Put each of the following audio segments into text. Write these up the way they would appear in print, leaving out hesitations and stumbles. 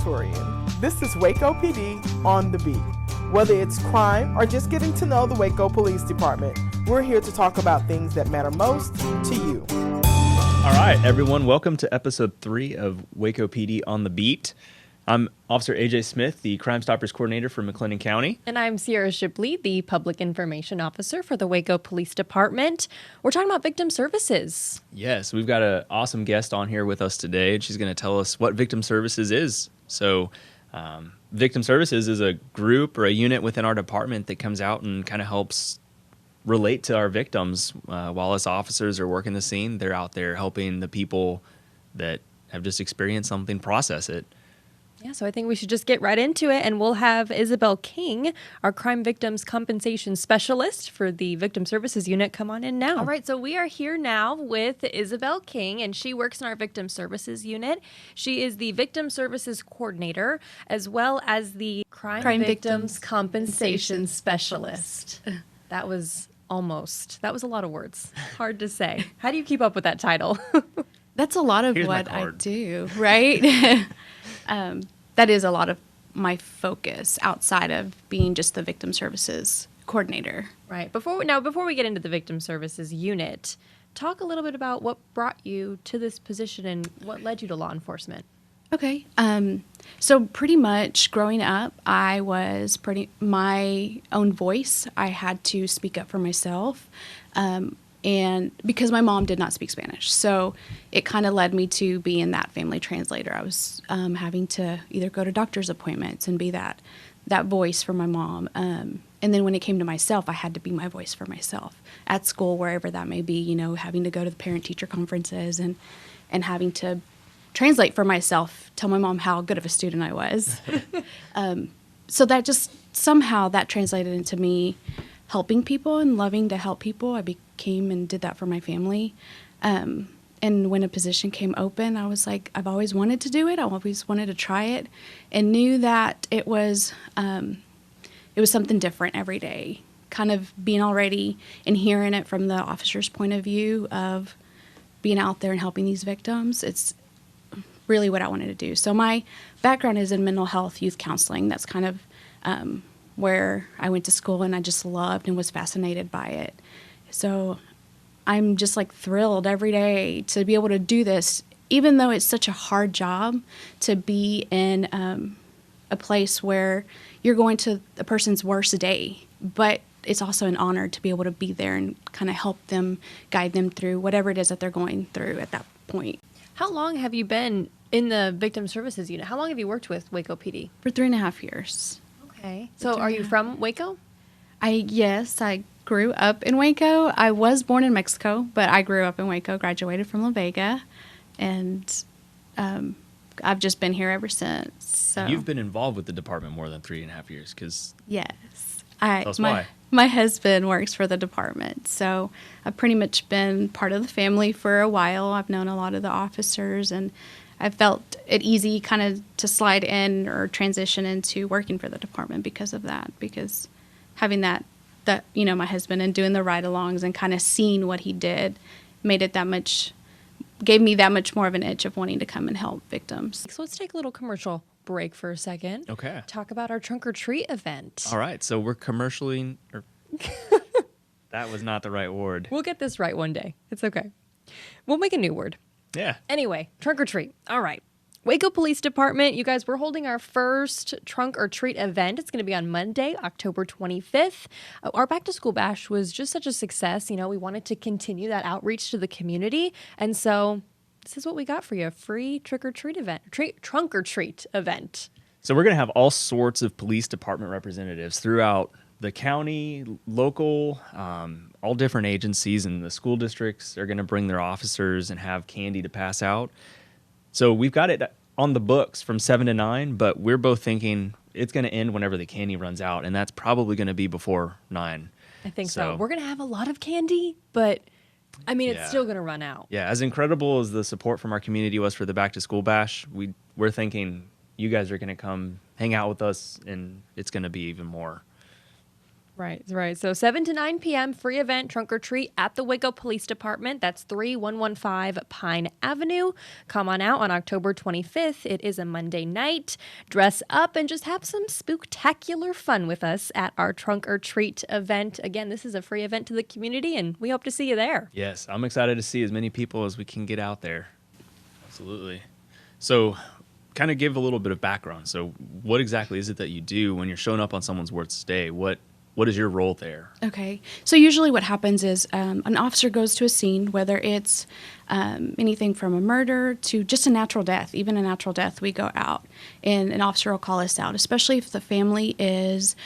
historian. This is Waco PD on the beat. Whether it's crime or just getting to know the Waco Police Department, we're here to talk about things that matter most to you. All right, everyone, welcome to episode 3 of Waco PD on the beat. I'm Officer AJ Smith, the Crimestoppers coordinator for McLennan County. And I'm Sierra Shipley, the Public Information Officer for the Waco Police Department. We're talking about victim services. Yes, we've got an awesome guest on here with us today, and she's going to tell us what victim services is. So, victim services is a group or a unit within our department that comes out and kind of helps relate to our victims. While us officers are working the scene, they're out there helping the people that have just experienced something process it. Yeah, so I think we should just get right into it, and we'll have Isabelle King, our crime victims compensation specialist for the Victim Services Unit, come on in now. All right, so we are here now with Isabelle King, and she works in our Victim Services Unit. She is the Victim Services Coordinator, as well as the Crime Victims Compensation Specialist. That was a lot of words. Hard to say. How do you keep up with that title? That's a lot of what I do, right? That is a lot of my focus outside of being just the victim services coordinator. Right. Before we get into the victim services unit, talk a little bit about what brought you to this position and what led you to law enforcement. Okay. So pretty much growing up, I was my own voice. I had to speak up for myself. And because my mom did not speak Spanish. So it kind of led me to being that family translator. I was having to either go to doctor's appointments and be that voice for my mom. And then when it came to myself, I had to be my voice for myself at school, wherever that may be, having to go to the parent-teacher conferences and having to translate for myself, tell my mom how good of a student I was. So that just somehow that translated into me helping people and loving to help people. I became and did that for my family. And when a position came open, I was like, I've always wanted to do it. I always wanted to try it, and knew that it was something different every day. Kind of being already and hearing it from the officer's point of view of being out there and helping these victims. It's really what I wanted to do. So my background is in mental health, youth counseling. That's kind of where I went to school, and I just loved and was fascinated by it. So I'm just like thrilled every day to be able to do this, even though it's such a hard job to be in a place where you're going to a person's worst day. But it's also an honor to be able to be there and kind of help them, guide them through whatever it is that they're going through at that point. How long have you been in the Victim Services Unit? How long have you worked with Waco PD? For 3.5 years. Okay. So are you from Waco? Yes, I grew up in Waco. I was born in Mexico, but I grew up in Waco, graduated from La Vega, and I've just been here ever since. So. You've been involved with the department more than 3.5 years, because... Yes. Tell us why. My husband works for the department, so I've pretty much been part of the family for a while. I've known a lot of the officers, and I felt it easy kind of to slide in or transition into working for the department because of that, because having that my husband and doing the ride-alongs and kind of seeing what he did gave me that much more of an itch of wanting to come and help victims. So let's take a little commercial break for a second. Okay. Talk about our trunk or treat event. All right, so we're commercially... That was not the right word. We'll get this right one day. It's okay. We'll make a new word. Yeah. Anyway, trunk or treat. All right. Waco Police Department, you guys, we're holding our first trunk or treat event. It's going to be on Monday, October 25th. Our back to school bash was just such a success. We wanted to continue that outreach to the community. And so this is what we got for you, a free trunk or treat event. So we're going to have all sorts of police department representatives throughout the county, local, all different agencies, and the school districts are going to bring their officers and have candy to pass out. So we've got it on the books from 7 to 9, but we're both thinking it's going to end whenever the candy runs out, and that's probably going to be before 9. I think so. We're going to have a lot of candy, but it's still going to run out. Yeah, as incredible as the support from our community was for the Back to School Bash, we're thinking you guys are going to come hang out with us, and it's going to be even more. Right, right. So 7 to 9 p.m., free event, trunk or treat at the Waco Police Department. That's 3115 Pine Avenue. Come on out on October 25th. It is a Monday night. Dress up and just have some spooktacular fun with us at our trunk or treat event. Again, this is a free event to the community, and we hope to see you there. Yes, I'm excited to see as many people as we can get out there. Absolutely. So kind of give a little bit of background. So what exactly is it that you do when you're showing up on someone's worst day? What is your role there? Okay. So usually what happens is an officer goes to a scene, whether it's anything from a murder to just a natural death. Even a natural death, we go out and an officer will call us out, especially if the family is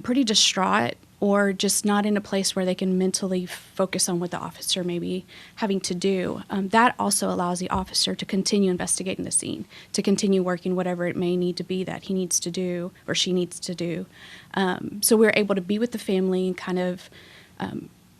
pretty distraught or just not in a place where they can mentally focus on what the officer may be having to do. That also allows the officer to continue investigating the scene, to continue working whatever it may need to be that he needs to do or she needs to do. So we're able to be with the family and kind of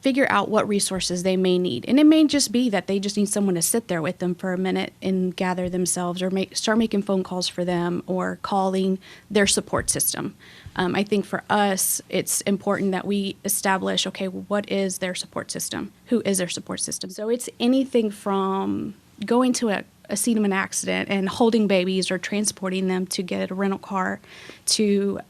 figure out what resources they may need. And it may just be that they just need someone to sit there with them for a minute and gather themselves or start making phone calls for them or calling their support system. I think for us, it's important that we establish, okay, what is their support system? Who is their support system? So it's anything from going to a scene of an accident and holding babies or transporting them to get a rental car to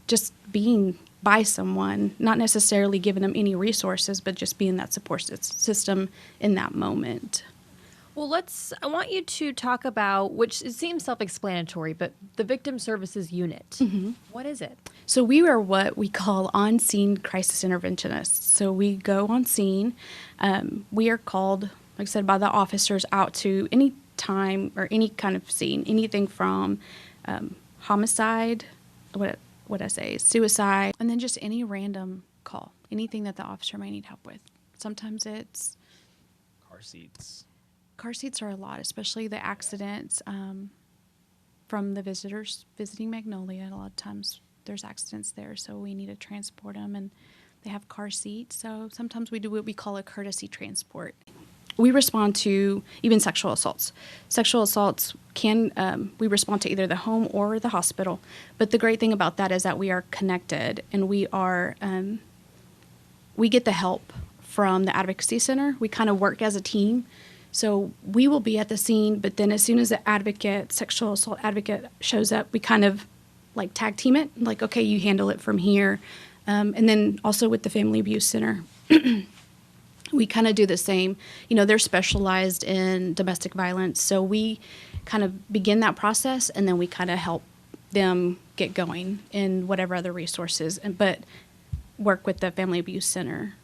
just being by someone, not necessarily giving them any resources, but just being that support system in that moment. Well, I want you to talk about, which it seems self-explanatory, but the Victim Services Unit. Mm-hmm. What is it? So we are what we call on-scene crisis interventionists. So we go on scene. We are called, like I said, by the officers out to any time or any kind of scene, anything from homicide, suicide, and then just any random call, anything that the officer may need help with. Sometimes it's Car seats. Car seats are a lot, especially the accidents from the visitors visiting Magnolia. A lot of times there's accidents there, so we need to transport them, and they have car seats. So sometimes we do what we call a courtesy transport. We respond to even sexual assaults. Sexual assaults we respond to either the home or the hospital. But the great thing about that is that we are connected, and we get the help from the advocacy center. We kind of work as a team. So we will be at the scene, but then as soon as the sexual assault advocate shows up, we kind of like tag team it. Like, okay, you handle it from here. And then also with the family abuse center, we kind of do the same. You know, they're specialized in domestic violence. So we kind of begin that process, and then we kind of help them get going in whatever other resources, but work with the family abuse center.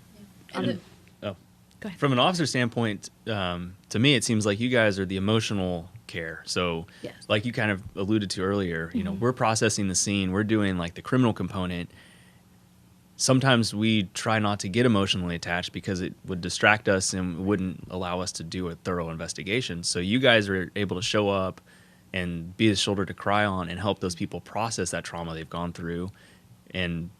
From an officer standpoint, to me, it seems like you guys are the emotional care. So Yes. like you kind of alluded to earlier, you know, we're processing the scene. We're doing like the criminal component. Sometimes we try not to get emotionally attached because it would distract us and wouldn't allow us to do a thorough investigation. So you guys are able to show up and be the shoulder to cry on and help those people process that trauma they've gone through and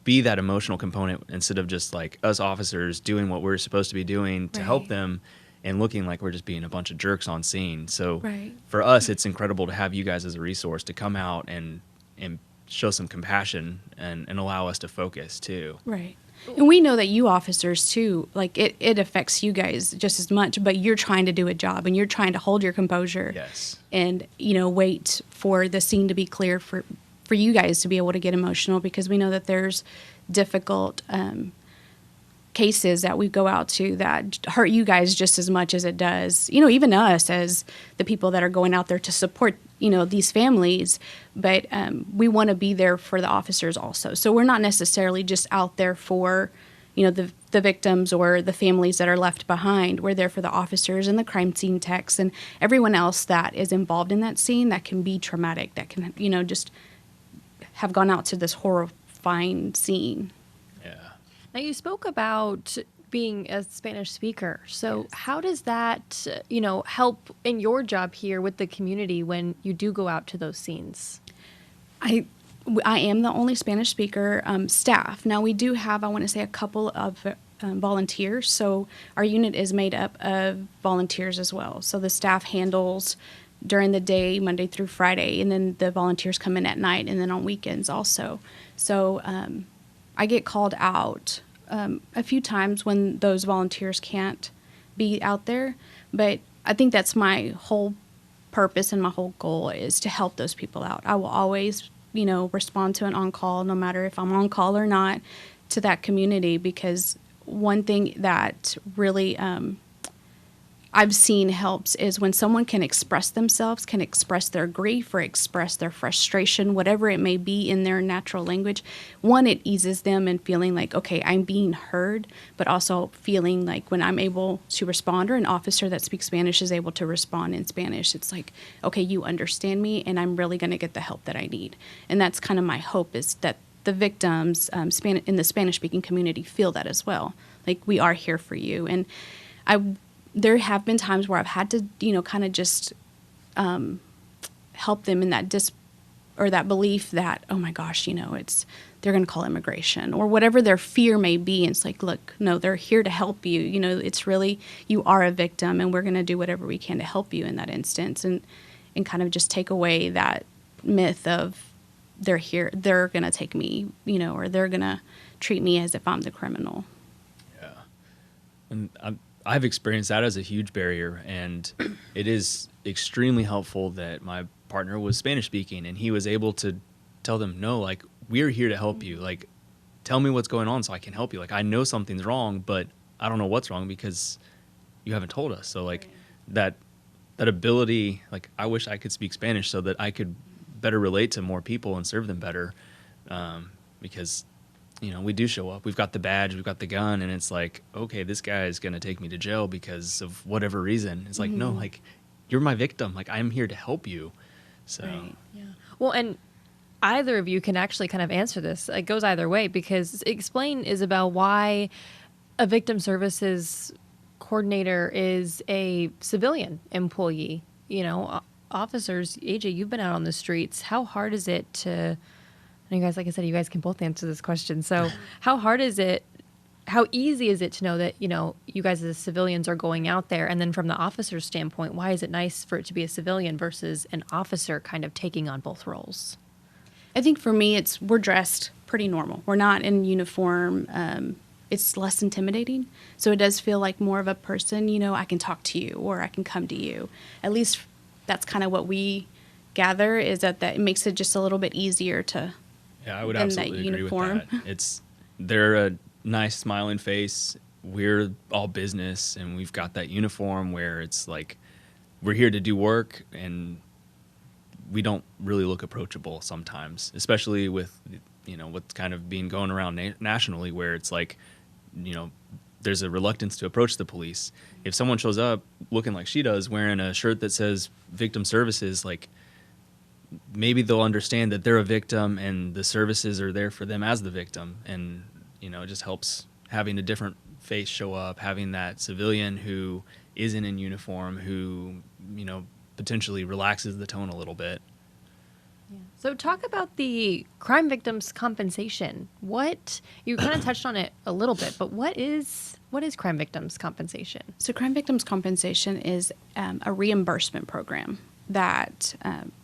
be that emotional component instead of just like us officers doing what we're supposed to be doing to help them and looking like we're just being a bunch of jerks on scene. So for us, it's incredible to have you guys as a resource to come out and show some compassion and allow us to focus too. Right. And we know that you officers too, like it affects you guys just as much, but you're trying to do a job and you're trying to hold your composure. Yes. And, wait for the scene to be clear for you guys to be able to get emotional, because we know that there's difficult cases that we go out to that hurt you guys just as much as it does, even us as the people that are going out there to support, these families. But we want to be there for the officers also. So we're not necessarily just out there for, the victims or the families that are left behind. We're there for the officers and the crime scene techs and everyone else that is involved in that scene that can be traumatic, that can, just have gone out to this horrifying scene. Yeah. Now, you spoke about being a Spanish speaker. So how does that, help in your job here with the community when you do go out to those scenes? I am the only Spanish speaker staff. Now, we do have, I want to say, a couple of volunteers. So our unit is made up of volunteers as well. So the staff handles during the day, Monday through Friday, and then the volunteers come in at night and then on weekends also. So I get called out a few times when those volunteers can't be out there, but I think that's my whole purpose and my whole goal is to help those people out. I will always, respond to an on-call, no matter if I'm on call or not, to that community, because one thing that really I've seen helps is when someone can express themselves, can express their grief or express their frustration, whatever it may be in their natural language. One, it eases them in feeling like, okay, I'm being heard, but also feeling like when I'm able to respond, or an officer that speaks Spanish is able to respond in Spanish, it's like, okay, you understand me and I'm really going to get the help that I need. And that's kind of my hope, is that the victims in the Spanish-speaking community feel that as well. Like, we are here for you. And there have been times where I've had to, kind of just help them in that that belief that, oh my gosh, they're going to call immigration or whatever their fear may be. And it's like, look, no, they're here to help you. It's really, you are a victim, and we're going to do whatever we can to help you in that instance, and kind of just take away that myth of they're here, they're going to take me, or they're going to treat me as if I'm the criminal. Yeah. And I've experienced that as a huge barrier, and it is extremely helpful that my partner was Spanish speaking and he was able to tell them, no, like, we're here to help you. Like, tell me what's going on so I can help you. Like, I know something's wrong, but I don't know what's wrong because you haven't told us. So like that ability, like, I wish I could speak Spanish so that I could better relate to more people and serve them better. Because we do show up. We've got the badge, we've got the gun, and it's like, okay, this guy is going to take me to jail because of whatever reason. It's like, no, like, you're my victim. Like, I'm here to help you. So, right. Yeah. Well, and either of you can actually kind of answer this. It goes either way, because explain, Isabel, why a victim services coordinator is a civilian employee. Officers, AJ, you've been out on the streets. How hard is it to, and you guys, like I said, you guys can both answer this question. So how easy is it to know that, you guys as civilians are going out there? And then from the officer's standpoint, why is it nice for it to be a civilian versus an officer kind of taking on both roles? I think for me, we're dressed pretty normal. We're not in uniform. It's less intimidating. So it does feel like more of a person, I can talk to you or I can come to you. At least that's kind of what we gather, is that it makes it just a little bit easier to. Yeah, I would absolutely agree with that. They're a nice smiling face. We're all business, and we've got that uniform where it's like we're here to do work, and we don't really look approachable sometimes, especially with what's kind of being going around nationally, where it's like there's a reluctance to approach the police. If someone shows up looking like she does, wearing a shirt that says Victim Services, like, maybe they'll understand that they're a victim and the services are there for them as the victim. And, it just helps having a different face show up, having that civilian who isn't in uniform, who, potentially relaxes the tone a little bit. Yeah. So talk about the crime victims compensation. You kind of touched on it a little bit, but what is crime victims compensation? So crime victims compensation is a reimbursement program that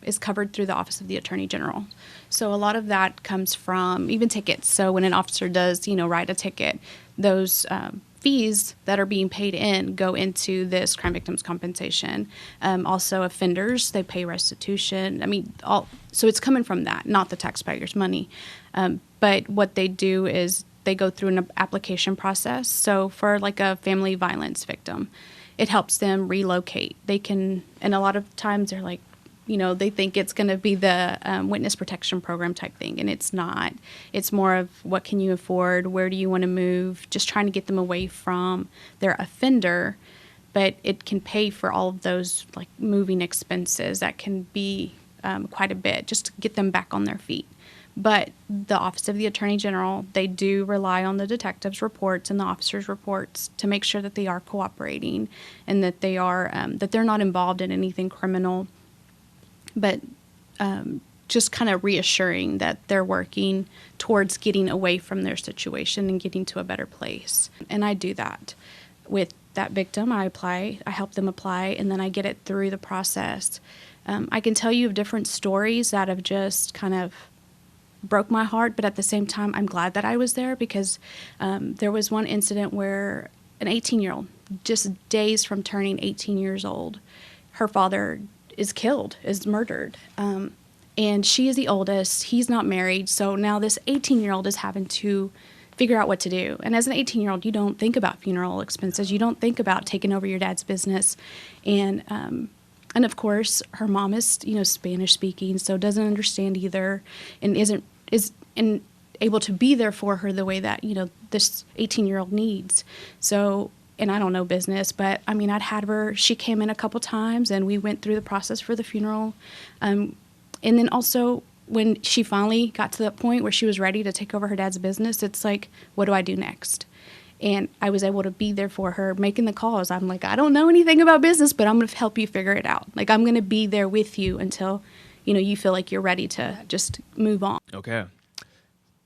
is covered through the Office of the Attorney General. So a lot of that comes from even tickets. So when an officer does, write a ticket, those fees that are being paid in go into this crime victims compensation. Also offenders, they pay restitution. So it's coming from that, not the taxpayers' money. But what they do is they go through an application process. So for like a family violence victim, it helps them relocate. They can, and a lot of times they're like, they think it's going to be the witness protection program type thing, and it's not. It's more of what can you afford, where do you want to move, just trying to get them away from their offender, but it can pay for all of those like moving expenses that can be quite a bit just to get them back on their feet. But the Office of the Attorney General, they do rely on the detectives' reports and the officers' reports to make sure that they are cooperating and that they are that they're not involved in anything criminal. But just kind of reassuring that they're working towards getting away from their situation and getting to a better place. And I do that with that victim. I help them apply, and then I get it through the process. I can tell you of different stories that have just kind of broke my heart, but at the same time, I'm glad that I was there, because there was one incident where an 18-year-old, just days from turning 18 years old, her father is killed, is murdered. And she is the oldest. He's not married. So now this 18-year-old is having to figure out what to do. And as an 18-year-old, you don't think about funeral expenses. You don't think about taking over your dad's business. And of course, her mom is, Spanish speaking, so doesn't understand either, and is able to be there for her the way that, this 18-year-old needs. So, and I don't know business, but I mean, she came in a couple times and we went through the process for the funeral. And then also when she finally got to that point where she was ready to take over her dad's business, it's like, what do I do next? And I was able to be there for her, making the calls. I'm like, I don't know anything about business, but I'm going to help you figure it out. Like, I'm going to be there with you until, you feel like you're ready to just move on. Okay.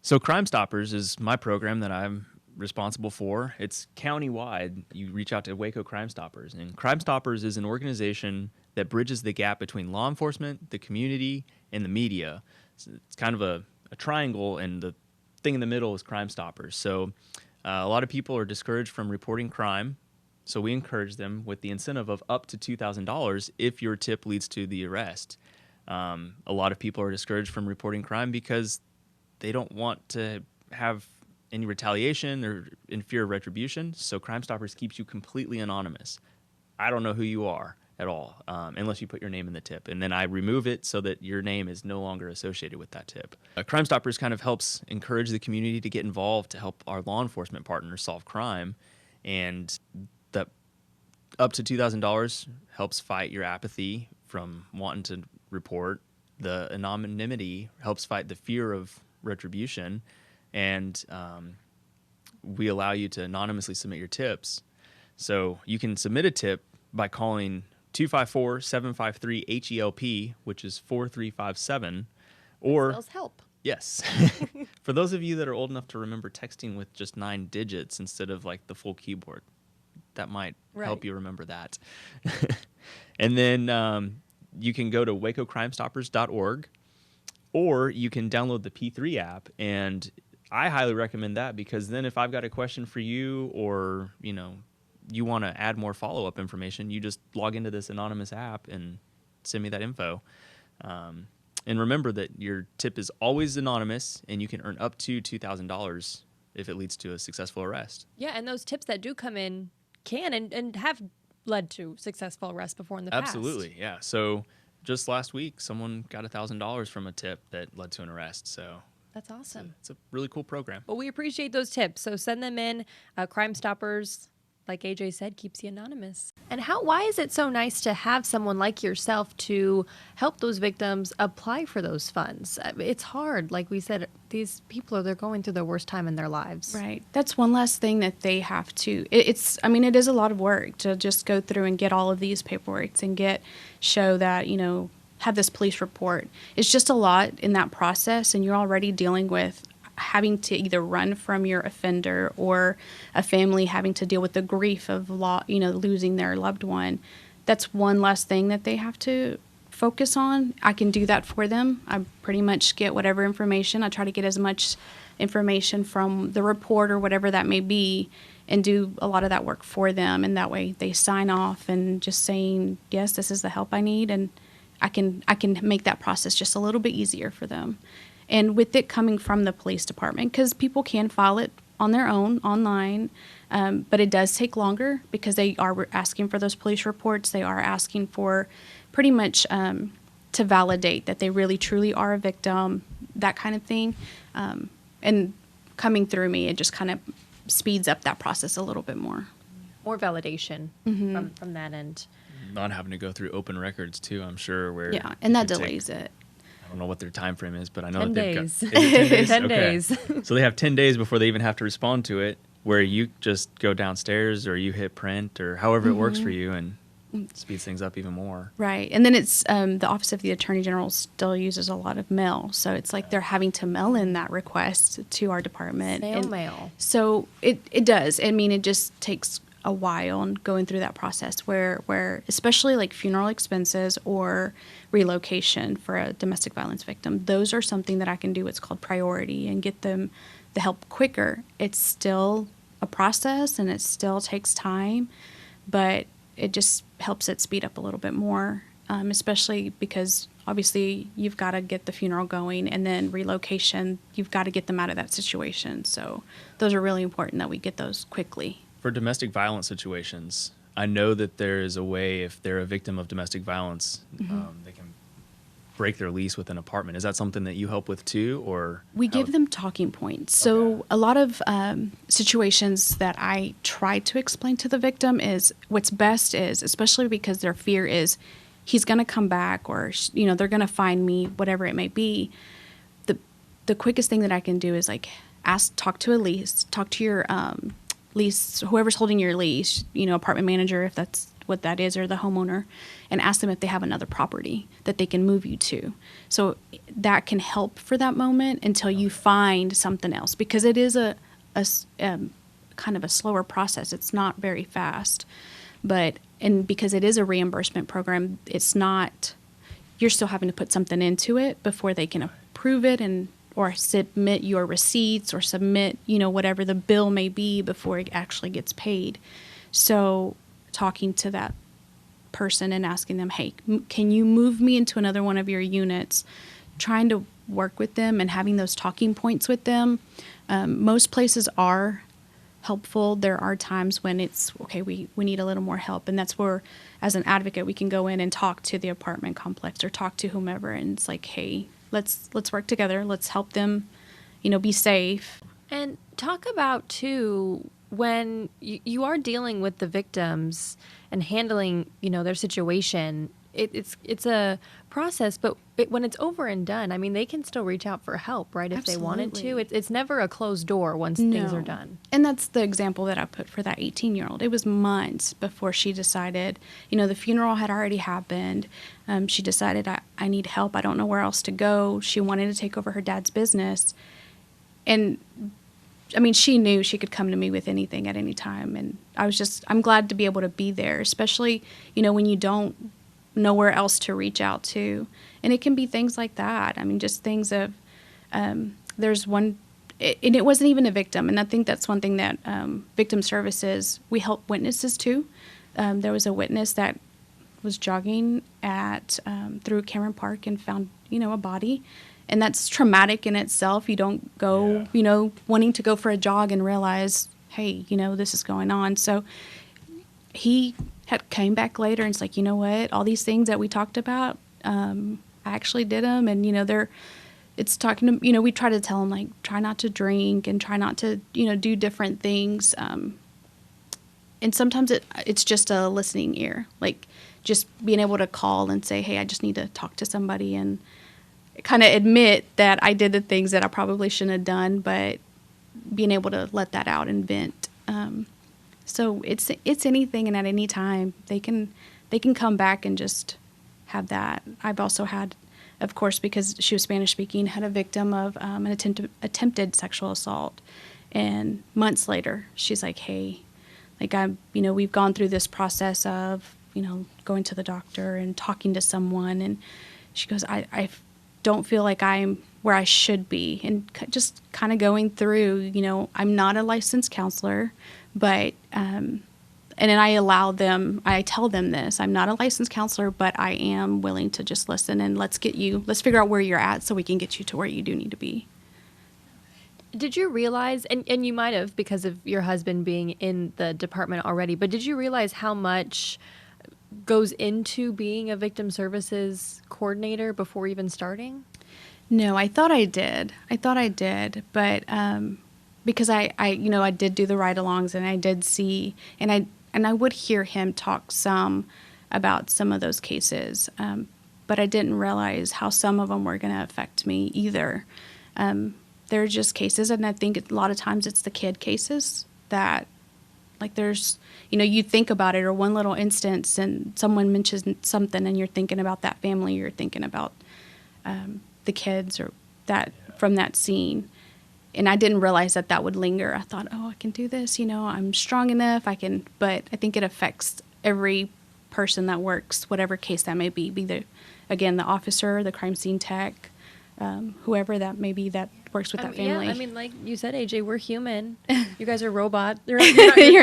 So Crimestoppers is my program that I'm responsible for. It's countywide. You reach out to Waco Crimestoppers. And Crimestoppers is an organization that bridges the gap between law enforcement, the community, and the media. So it's kind of a triangle, and the thing in the middle is Crimestoppers. So a lot of people are discouraged from reporting crime, so we encourage them with the incentive of up to $2,000 if your tip leads to the arrest. A lot of people are discouraged from reporting crime because they don't want to have any retaliation or in fear of retribution, so Crimestoppers keeps you completely anonymous. I don't know who you are at all, unless you put your name in the tip. And then I remove it so that your name is no longer associated with that tip. Crimestoppers kind of helps encourage the community to get involved to help our law enforcement partners solve crime. And the up to $2,000 helps fight your apathy from wanting to report. The anonymity helps fight the fear of retribution. And we allow you to anonymously submit your tips. So you can submit a tip by calling 254-753-HELP, which is 4357, or Spells help. Yes. For those of you that are old enough to remember texting with just 9 digits instead of like the full keyboard, that might help you remember that. And then you can go to wacocrimestoppers.org, or you can download the P3 app, and I highly recommend that, because then if I've got a question for you, or you want to add more follow-up information, you just log into this anonymous app and send me that info. And remember that your tip is always anonymous, and you can earn up to $2,000 if it leads to a successful arrest. Yeah, and those tips that do come in can and have led to successful arrests before in the past. Absolutely, yeah. So just last week, someone got $1,000 from a tip that led to an arrest. So that's awesome. It's a really cool program. Well, we appreciate those tips. So send them in. Crimestoppers, like AJ said, keeps you anonymous. And why is it so nice to have someone like yourself to help those victims apply for those funds? It's hard. Like we said, these people, they're going through the worst time in their lives. Right. That's one last thing that they have to, it is a lot of work to just go through and get all of these paperwork and show that, have this police report. It's just a lot in that process, and you're already dealing with having to either run from your offender, or a family having to deal with the grief of losing their loved one. That's one less thing that they have to focus on. I can do that for them. I pretty much get whatever information. I try to get as much information from the report or whatever that may be, and do a lot of that work for them. And that way they sign off and just saying, yes, this is the help I need. And I can make that process just a little bit easier for them. And with it coming from the police department, because people can file it on their own online, but it does take longer because they are asking for those police reports. They are asking for pretty much to validate that they really truly are a victim, that kind of thing. And coming through me, it just kind of speeds up that process a little bit more. More validation from that end. Not having to go through open records too, I'm sure. Where and that delays it. I don't know what their time frame is, but I know 10 that they've days. got 10 days. 10 Okay. days. So they have 10 days before they even have to respond to it, where you just go downstairs or you hit print or however it works for you, and speeds things up even more. Right. And then it's the Office of the Attorney General still uses a lot of mail. So it's like they're having to mail in that request to our department. Snail mail. So it does. I mean, it just takes a while and going through that process where especially like funeral expenses or relocation for a domestic violence victim, those are something that I can do what's called priority and get them the help quicker. It's still a process and it still takes time, but it just helps it speed up a little bit more, especially because obviously you've got to get the funeral going, and then relocation, you've got to get them out of that situation. So those are really important that we get those quickly. For domestic violence situations, I know that there is a way, if they're a victim of domestic violence, they can break their lease with an apartment. Is that something that you help with too, or? We give them talking points. So a lot of situations that I try to explain to the victim is what's best is, especially because their fear is he's going to come back, or, you know, they're going to find me, whatever it may be. The quickest thing that I can do is like talk to your lease, whoever's holding your lease, you know, apartment manager, if that's what that is, or the homeowner, and ask them if they have another property that they can move you to. So that can help for that moment until you find something else, because it is a kind of a slower process. It's not very fast, and because it is a reimbursement program, it's not, you're still having to put something into it before they can approve it or submit your receipts or submit, you know, whatever the bill may be before it actually gets paid. So talking to that person and asking them, hey, can you move me into another one of your units? Trying to work with them and having those talking points with them. Most places are helpful. There are times when it's, okay, we need a little more help. And that's where, as an advocate, we can go in and talk to the apartment complex or talk to whomever. And it's like, hey, let's work together. Let's help them, you know, be safe. And talk about, too, when you are dealing with the victims and handling, you know, their situation, it's a process, but when it's over and done, I mean, they can still reach out for help, right? If Absolutely. they wanted to. It's never a closed door once things are done. And that's the example that I put for that 18-year-old. It was months before she decided, you know, the funeral had already happened. She decided, I need help. I don't know where else to go. She wanted to take over her dad's business. And I mean, she knew she could come to me with anything at any time. And I'm glad to be able to be there, especially, you know, when you don't know where else to reach out to. And it can be things like that. I mean, just things of, there's one, and it wasn't even a victim. And I think that's one thing that victim services, we help witnesses too. There was a witness that was jogging through Cameron Park and found, you know, a body. And that's traumatic in itself. You don't go, you know, wanting to go for a jog and realize, hey, you know, this is going on. So he came back later and it's like, you know what, all these things that we talked about, I actually did them. And, you know, it's talking to, you know, we try to tell them, like, try not to drink and try not to, you know, do different things. And sometimes it's just a listening ear, like just being able to call and say, hey, I just need to talk to somebody, and kind of admit that I did the things that I probably shouldn't have done, but being able to let that out and vent. So it's anything, and at any time they can come back and just have that. I've also had, of course, because she was Spanish speaking, had a victim of an attempted sexual assault, and months later she's like, hey, like, you know, we've gone through this process of, you know, going to the doctor and talking to someone, and she goes, I don't feel like I'm where I should be, and just kind of going through, you know, I'm not a licensed counselor, but, and then I tell them this, I'm not a licensed counselor, but I am willing to just listen, and let's figure out where you're at so we can get you to where you do need to be. Did you realize, and you might have because of your husband being in the department already, but did you realize how much goes into being a victim services coordinator before even starting? No, I thought I did, but because I did do the ride-alongs, and I did see, and I would hear him talk some about some of those cases, but I didn't realize how some of them were going to affect me either. They're just cases, and I think a lot of times it's the kid cases that, like, there's, you know, you think about it, or one little instance and someone mentions something and you're thinking about that family, you're thinking about the kids or that from that scene. I didn't realize that that would linger. I thought, oh, I can do this, I'm strong enough, but I think it affects every person that works, whatever case that may be the officer, the crime scene tech, whoever that may be that works with that family. Yeah, I mean, like you said, AJ, we're human. You guys are robots. You're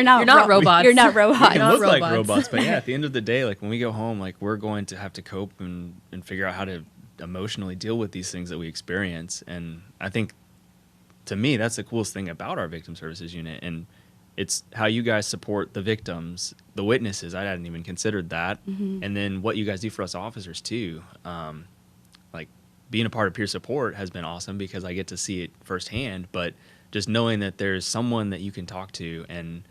not robots. You're not robots. We can look like robots, but yeah, at the end of the day, like when we go home, like we're going to have to cope and figure out how to emotionally deal with these things that we experience. And I think, to me, that's the coolest thing about our victim services unit. And it's how you guys support the victims, the witnesses. I hadn't even considered that. Mm-hmm. And then what you guys do for us officers too. Like being a part of peer support has been awesome because I get to see it firsthand, but just knowing that there's someone that you can talk to and,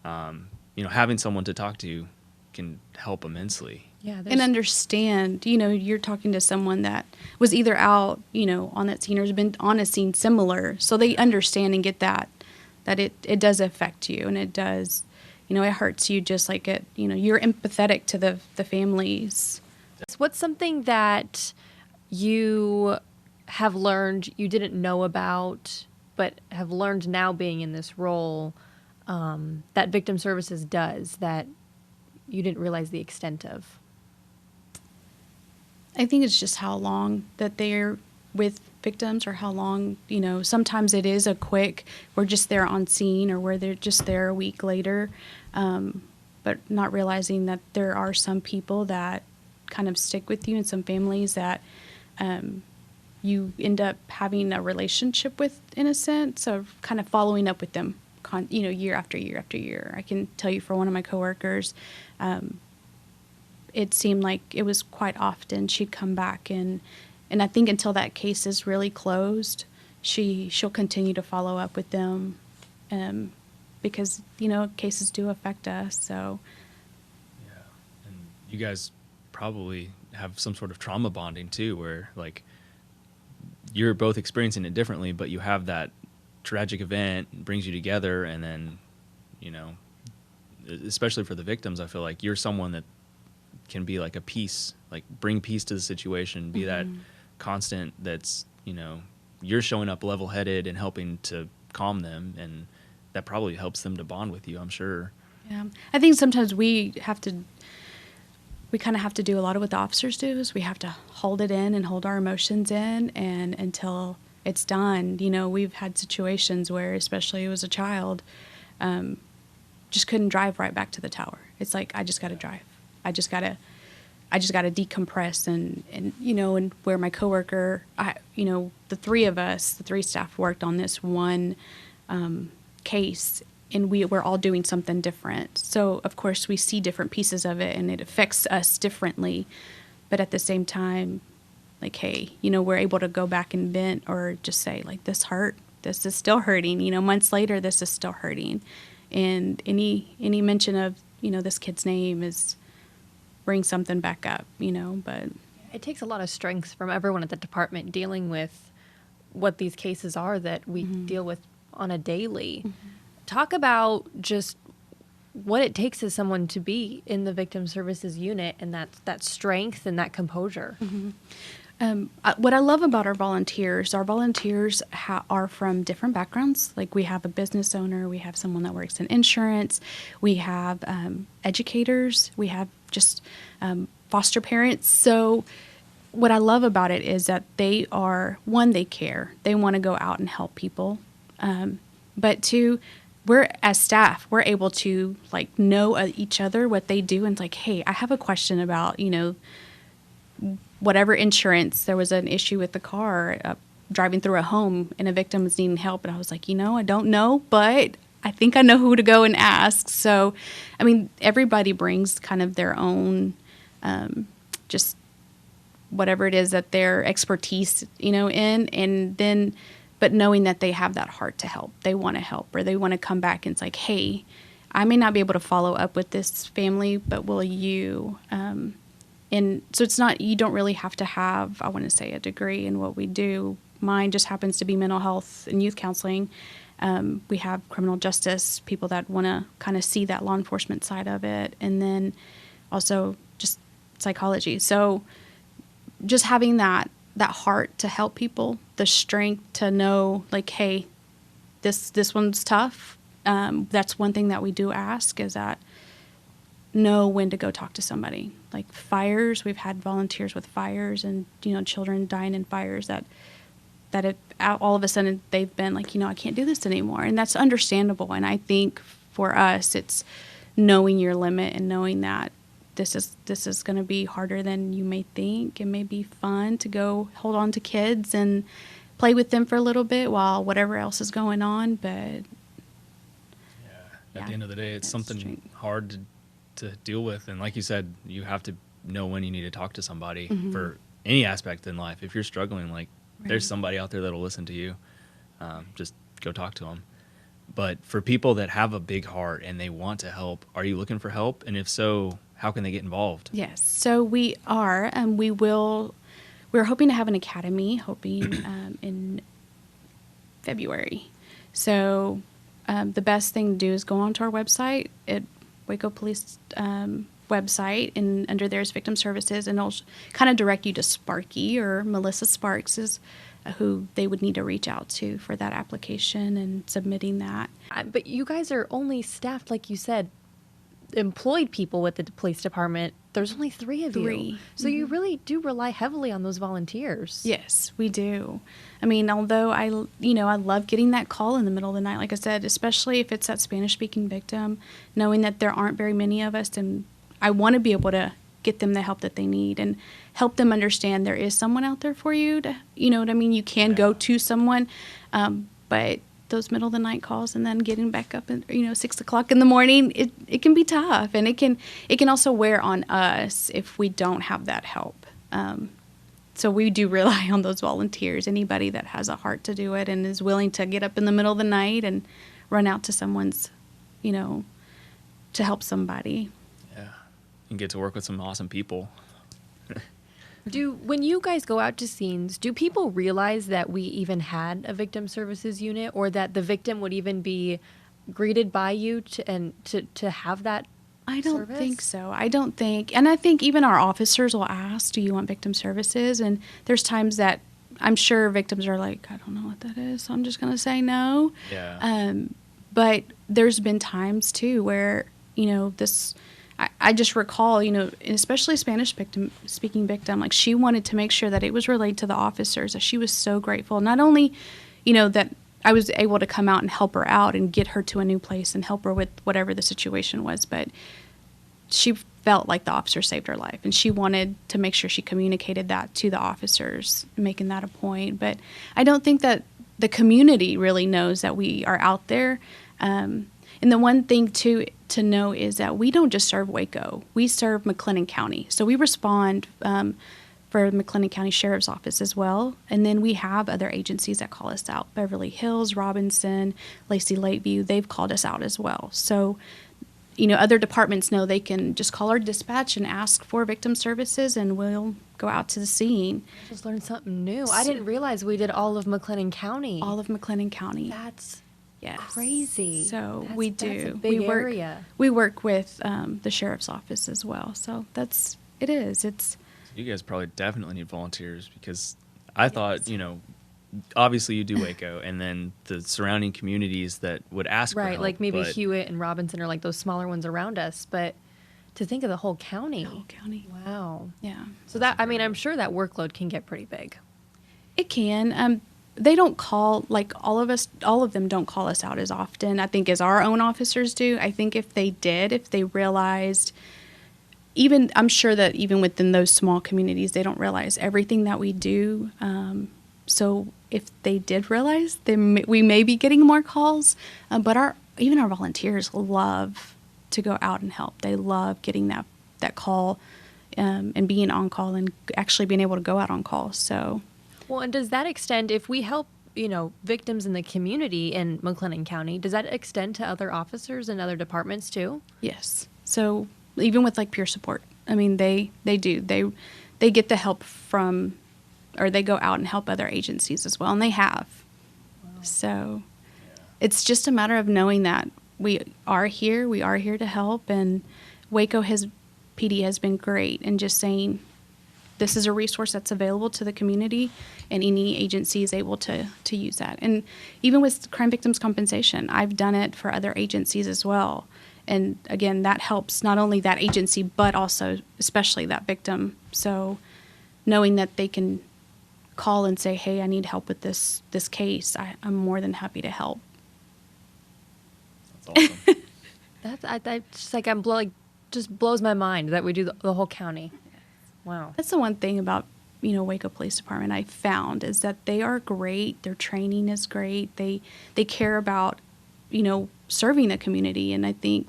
having someone to talk to can help immensely. Yeah, and understand, you're talking to someone that was either out, on that scene or has been on a scene similar. So they understand and get that it does affect you, and it does, it hurts you just like it, you're empathetic to the families. What's something that you have learned you didn't know about, but have learned now being in this role, that victim services does that you didn't realize the extent of? I think it's just how long that they're with victims, or how long, sometimes it is a quick, we're just there on scene, or where they're just there a week later, but not realizing that there are some people that kind of stick with you, and some families that you end up having a relationship with, in a sense, of kind of following up with them, year after year after year. I can tell you for one of my coworkers, it seemed like it was quite often she'd come back, and I think until that case is really closed, she'll continue to follow up with them, because cases do affect us. So yeah, and you guys probably have some sort of trauma bonding too, where like you're both experiencing it differently, but you have that tragic event brings you together, and then especially for the victims, I feel like you're someone that can be like a peace, like bring peace to the situation, be that constant that's, you're showing up level-headed and helping to calm them, and that probably helps them to bond with you, I'm sure. Yeah. I think sometimes we kind of have to do a lot of what the officers do, is we have to hold it in and hold our emotions in, and until it's done. We've had situations where, especially as a child, just couldn't drive right back to the tower. It's like, I just got to drive. I just got to decompress, and where my coworker, the three of us, the three staff worked on this one case, and we're all doing something different. So of course we see different pieces of it, and it affects us differently. But at the same time, like, hey, we're able to go back and vent, or just say, like, this hurt. This is still hurting. Months later, this is still hurting. And any mention of, this kid's name brings something back up, but it takes a lot of strength from everyone at the department dealing with what these cases are that we deal with on a daily. Talk about just what it takes as someone to be in the victim services unit, and that strength and that composure. What I love about our volunteers are from different backgrounds. Like, we have a business owner, we have someone that works in insurance, we have educators, we have just foster parents. So what I love about it is that they are, one, they care. They want to go out and help people. But two, as staff, we're able to, like, know each other, what they do, and it's like, hey, I have a question about, whatever insurance. There was an issue with the car driving through a home, and a victim was needing help, and I was like, I don't know, but I think I know who to go and ask. So, I mean, everybody brings kind of their own, just whatever it is that their expertise, in, and then, but knowing that they have that heart to help, they want to help, or they want to come back, and it's like, hey, I may not be able to follow up with this family, but will you? And so it's not, you don't really have to have, I want to say, a degree in what we do. Mine just happens to be mental health and youth counseling. We have criminal justice, people that want to kind of see that law enforcement side of it, and then also just psychology. So just having that heart to help people, the strength to know, like, hey, this one's tough. That's one thing that we do ask, is that know when to go talk to somebody. Like fires, we've had volunteers with fires and, children dying in fires that it, all of a sudden they've been like, I can't do this anymore. And that's understandable. And I think for us, it's knowing your limit and knowing that this is going to be harder than you may think. It may be fun to go hold on to kids and play with them for a little bit while whatever else is going on. But at the end of the day, it's something hard to deal with. And like you said, you have to know when you need to talk to somebody for any aspect in life. If you're struggling, like there's somebody out there that'll listen to you. Just go talk to them. But for people that have a big heart and they want to help, are you looking for help? And if so, how can they get involved? Yes. So we are, we're hoping to have an academy, in February. So the best thing to do is go onto our website at Waco Police website, and under there is Victim Services, and it'll kind of direct you to Sparky, or Melissa Sparks is who they would need to reach out to for that application and submitting that. But you guys are only staffed, like you said, employed people with the police department. There's only 3 of you. So you really do rely heavily on those volunteers. Yes, we do. I mean, although I love getting that call in the middle of the night, like I said, especially if it's that Spanish-speaking victim, knowing that there aren't very many of us, and I want to be able to get them the help that they need and help them understand there is someone out there for you to, you know what I mean? You can go to someone, but those middle of the night calls and then getting back up at 6 o'clock in the morning, it can be tough, and it can also wear on us if we don't have that help. So we do rely on those volunteers, anybody that has a heart to do it and is willing to get up in the middle of the night and run out to someone's, to help somebody. Yeah, and get to work with some awesome people. When you guys go out to scenes, do people realize that we even had a victim services unit, or that the victim would even be greeted by you to have that? I don't service? think so. And I think even our officers will ask, do you want victim services? And there's times that I'm sure victims are like, I don't know what that is, so I'm just going to say no. Yeah. But there's been times too where, I just recall, especially Spanish-speaking victim, like she wanted to make sure that it was relayed to the officers, that she was so grateful. Not only, that I was able to come out and help her out and get her to a new place and help her with whatever the situation was, but she felt like the officer saved her life, and she wanted to make sure she communicated that to the officers, making that a point. But I don't think that the community really knows that we are out there. And the one thing to know is that we don't just serve Waco. We serve McLennan County. So we respond for McLennan County Sheriff's Office as well. And then we have other agencies that call us out. Beverly Hills, Robinson, Lacey Lakeview, they've called us out as well. So, other departments know they can just call our dispatch and ask for victim services, and we'll go out to the scene. I just learned something new. I didn't realize we did all of McLennan County. All of McLennan County. That's yes. crazy. So that's, we that's do. a big area. We work with the sheriff's office as well. So it is. You guys probably definitely need volunteers, because I thought, obviously you do Waco, and then the surrounding communities that would ask for right, help, like maybe Hewitt and Robinson are like those smaller ones around us, but to think of the whole county. The whole county. Wow. Yeah. So I'm sure that workload can get pretty big. It can. They don't call, like all of them don't call us out as often, I think, as our own officers do. I think if they realized, I'm sure that even within those small communities, they don't realize everything that we do. So if they did realize, then we may be getting more calls. But even our volunteers love to go out and help. They love getting that call and being on call and actually being able to go out on call. So. Well, and does that extend, if we help, victims in the community in McLennan County, does that extend to other officers and other departments too? Yes. So even with like peer support, I mean, they do. They get the help from, or they go out and help other agencies as well, and they have. Wow. So it's just a matter of knowing that we are here to help, and Waco PD has been great, and just saying, this is a resource that's available to the community, and any agency is able to use that. And even with crime victims compensation, I've done it for other agencies as well. And again, that helps not only that agency, but also especially that victim. So knowing that they can call and say, hey, I need help with this case, I'm more than happy to help. That's awesome. That's just like just blows my mind that we do the whole county. Wow. That's the one thing about, Waco Police Department I found is that they are great. Their training is great. They care about, serving a community. And I think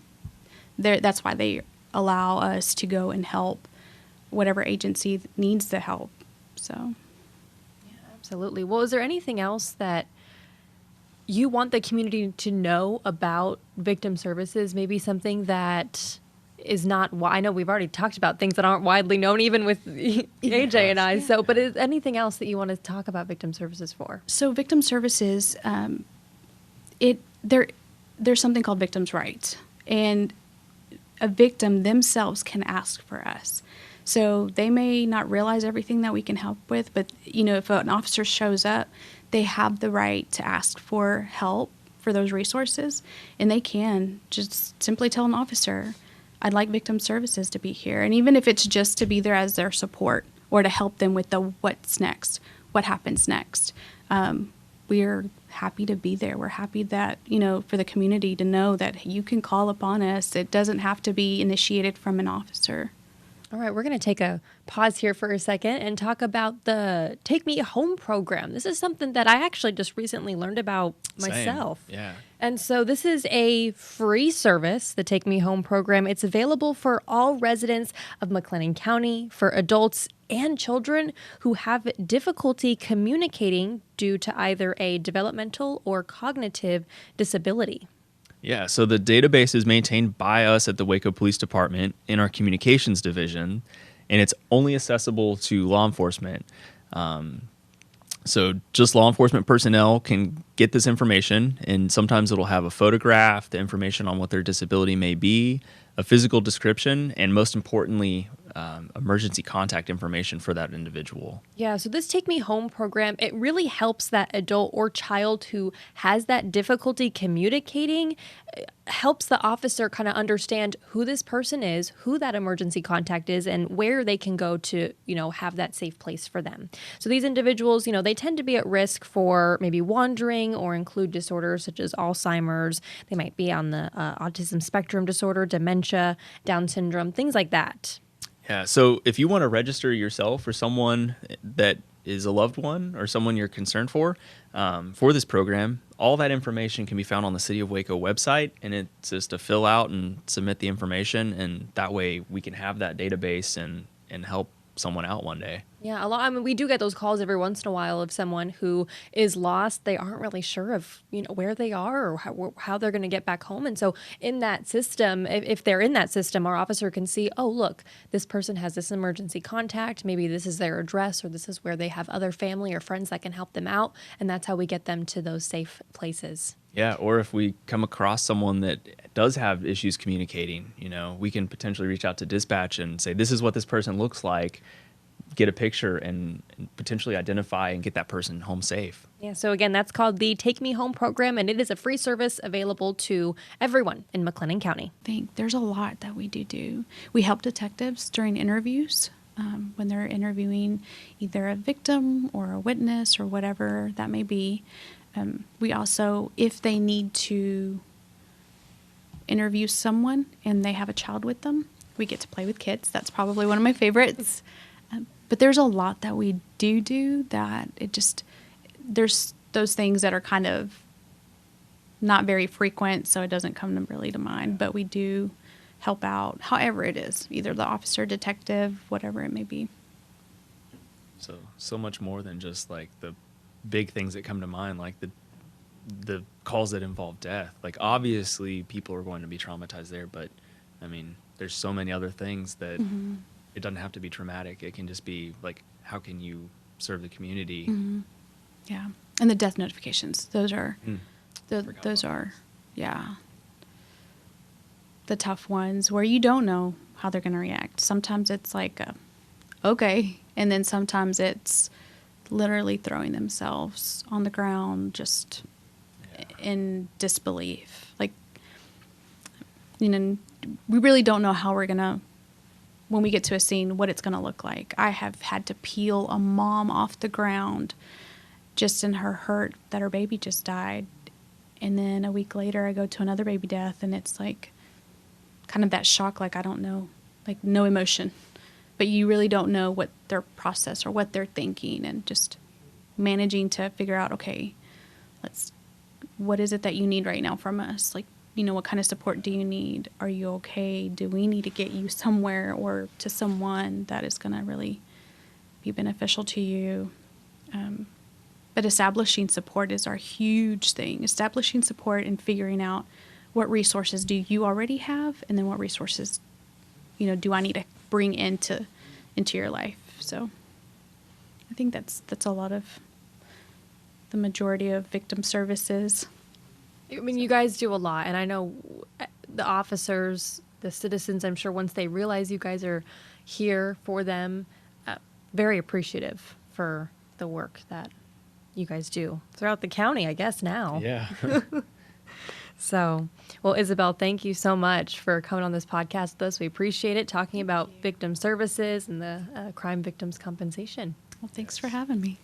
that's why they allow us to go and help whatever agency needs the help. So. Yeah, absolutely. Well, is there anything else that you want the community to know about victim services? Maybe something that is not, I know we've already talked about things that aren't widely known, even with AJ and I. Yeah. So, but is anything else that you want to talk about victim services for? So victim services, there's something called victim's rights, and a victim themselves can ask for us. So they may not realize everything that we can help with, but if an officer shows up, they have the right to ask for help for those resources, and they can just simply tell an officer, I'd like victim services to be here. And even if it's just to be there as their support or to help them with the what's next, what happens next, we're happy to be there. We're happy that, for the community to know that you can call upon us. It doesn't have to be initiated from an officer. All right, we're going to take a pause here for a second and talk about the Take Me Home program. This is something that I actually just recently learned about myself. Same. Yeah. And so this is a free service, the Take Me Home program. It's available for all residents of McLennan County, for adults and children who have difficulty communicating due to either a developmental or cognitive disability. Yeah, so the database is maintained by us at the Waco Police Department in our communications division, and it's only accessible to law enforcement. So just law enforcement personnel can get this information, and sometimes it'll have a photograph, the information on what their disability may be, a physical description, and most importantly, emergency contact information for that individual. Yeah, so this Take Me Home program, it really helps that adult or child who has that difficulty communicating, helps the officer kind of understand who this person is, who that emergency contact is, and where they can go to, have that safe place for them. So these individuals, they tend to be at risk for maybe wandering or include disorders such as Alzheimer's. They might be on the autism spectrum disorder, dementia, Down syndrome, things like that. Yeah, so if you want to register yourself or someone that is a loved one or someone you're concerned for this program, all that information can be found on the City of Waco website, and it's just to fill out and submit the information, and that way we can have that database and help someone out one day. Yeah, we do get those calls every once in a while of someone who is lost. They aren't really sure of, where they are or how they're going to get back home. And so in that system, if they're in that system, our officer can see, oh, look, this person has this emergency contact. Maybe this is their address, or this is where they have other family or friends that can help them out. And that's how we get them to those safe places. Yeah, or if we come across someone that does have issues communicating, we can potentially reach out to dispatch and say, this is what this person looks like, get a picture and potentially identify and get that person home safe. Yeah, so again, that's called the Take Me Home program, and it is a free service available to everyone in McLennan County. I think there's a lot that we do. We help detectives during interviews when they're interviewing either a victim or a witness or whatever that may be. We also, if they need to interview someone and they have a child with them, we get to play with kids. That's probably one of my favorites. But there's a lot that we do that there's those things that are kind of not very frequent, so it doesn't come really to mind. But we do help out however it is, either the officer, detective, whatever it may be. So much more than just like the big things that come to mind, like the calls that involve death. Like obviously people are going to be traumatized there, but I mean, there's so many other things that it doesn't have to be traumatic. It can just be like, how can you serve the community? Mm-hmm. Yeah. And the death notifications, those are the tough ones where you don't know how they're going to react. Sometimes it's like okay. And then sometimes it's literally throwing themselves on the ground just in disbelief. Like, you know, we really don't know how we're going to, when we get to a scene, what it's going to look like. I have had to peel a mom off the ground just in her hurt that her baby just died. And then a week later, I go to another baby death, and it's like kind of that shock, like, I don't know, like no emotion. But you really don't know what their process or what they're thinking, and just managing to figure out, okay, what is it that you need right now from us? Like, you know, what kind of support do you need? Are you okay? Do we need to get you somewhere or to someone that is going to really be beneficial to you? But establishing support is our huge thing. Establishing support and figuring out what resources do you already have, and then what resources, you know, do I need to bring into your life. So I think that's a lot of the majority of victim services. I mean, you guys do a lot, and I know the officers, the citizens, I'm sure once they realize you guys are here for them, very appreciative for the work that you guys do throughout the county, I guess now. Yeah. So, well, Isabel, thank you so much for coming on this podcast with us. We appreciate it, talking about victim services and the crime victims compensation. Well, thanks for having me.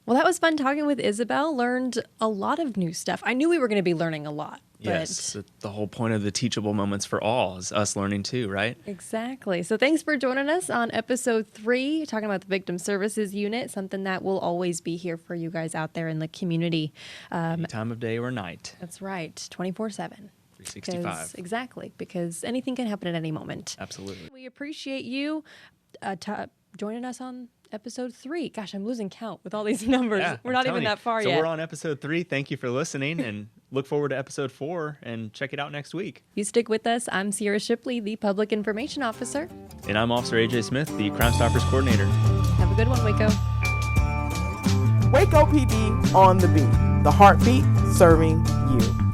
Well, that was fun talking with Isabel. Learned a lot of new stuff. I knew we were going to be learning a lot. Yes, the whole point of the teachable moments for all is us learning too, right? Exactly. So thanks for joining us on episode 3, talking about the Victim Services Unit, something that will always be here for you guys out there in the community. Any time of day or night. That's right, 24/7. 365. Exactly, because anything can happen at any moment. Absolutely. We appreciate you joining us on episode 3. Gosh, I'm losing count with all these numbers. Yeah, we're not even that far yet. So we're on episode 3. Thank you for listening, and look forward to episode 4, and check it out next week. You stick with us. I'm Sierra Shipley, the Public Information Officer. And I'm Officer AJ Smith, the Crimestoppers Coordinator. Have a good one, Waco. Waco PD on the beat. The heartbeat serving you.